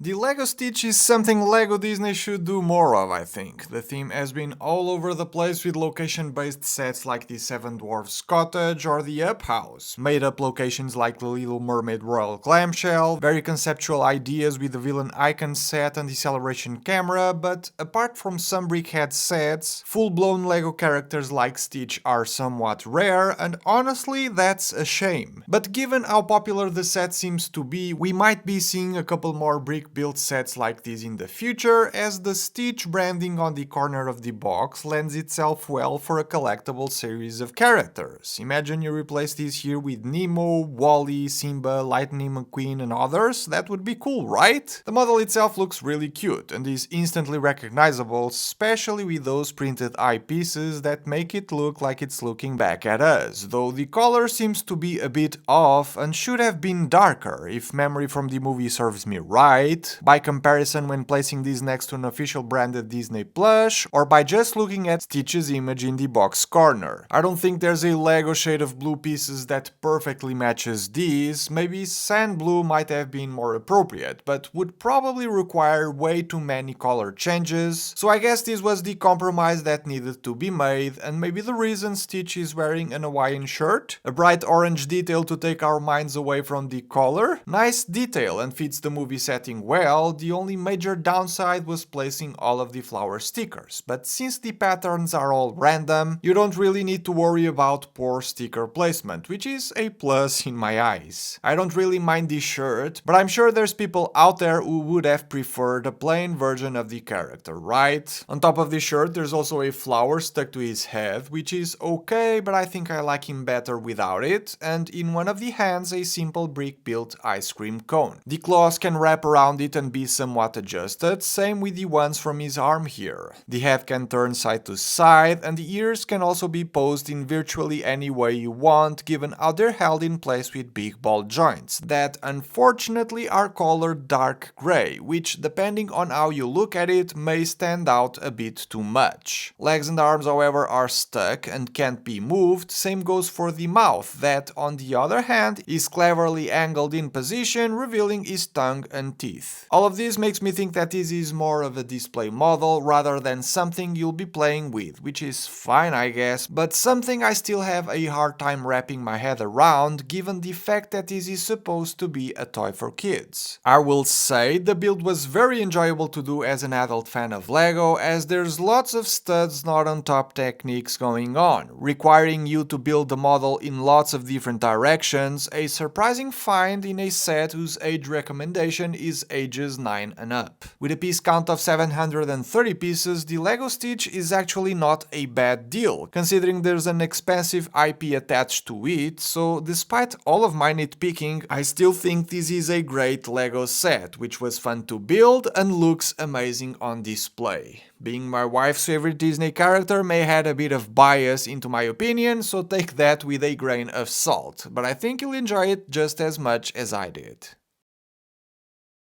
The Lego Stitch is something Lego Disney should do more of, I think. The theme has been all over the place with location-based sets like the Seven Dwarfs Cottage or the Up House, made-up locations like the Little Mermaid Royal Clamshell, very conceptual ideas with the villain icon set and deceleration camera, but apart from some brickhead sets, full-blown Lego characters like Stitch are somewhat rare, and honestly, that's a shame. But given how popular the set seems to be, we might be seeing a couple more brick-built sets like this in the future, as the Stitch branding on the corner of the box lends itself well for a collectible series of characters. Imagine you replace this here with Nemo, Wally, Simba, Lightning McQueen and others, that would be cool, right? The model itself looks really cute and is instantly recognizable, especially with those printed eyepieces that make it look like it's looking back at us, though the color seems to be a bit off and should have been darker if memory from the movie serves me right. By comparison, when placing this next to an official branded Disney plush, or by just looking at Stitch's image in the box corner. I don't think there's a Lego shade of blue pieces that perfectly matches these. Maybe sand blue might have been more appropriate, but would probably require way too many color changes, so I guess this was the compromise that needed to be made, and maybe the reason Stitch is wearing an Hawaiian shirt? A bright orange detail to take our minds away from the color? Nice detail and fits the movie setting well. The only major downside was placing all of the flower stickers, but since the patterns are all random, you don't really need to worry about poor sticker placement, which is a plus in my eyes. I don't really mind this shirt, but I'm sure there's people out there who would have preferred a plain version of the character, right? On top of this shirt, there's also a flower stuck to his head, which is okay, but I think I like him better without it, and in one of the hands a simple brick-built ice cream cone. The claws can wrap around it and be somewhat adjusted, same with the ones from his arm here. The head can turn side to side, and the ears can also be posed in virtually any way you want, given how they're held in place with big ball joints, that unfortunately are colored dark grey, which depending on how you look at it may stand out a bit too much. Legs and arms however are stuck and can't be moved, same goes for the mouth, that on the other hand is cleverly angled in position, revealing his tongue and teeth. All of this makes me think that this is more of a display model rather than something you'll be playing with, which is fine I guess, but something I still have a hard time wrapping my head around given the fact that this is supposed to be a toy for kids. I will say the build was very enjoyable to do as an adult fan of Lego, as there's lots of studs not on top techniques going on, requiring you to build the model in lots of different directions, a surprising find in a set whose age recommendation is ages 9 and up. With a piece count of 730 pieces, the Lego Stitch is actually not a bad deal, considering there's an expensive IP attached to it, so despite all of my nitpicking, I still think this is a great Lego set, which was fun to build and looks amazing on display. Being my wife's favorite Disney character may add a bit of bias into my opinion, so take that with a grain of salt, but I think you'll enjoy it just as much as I did.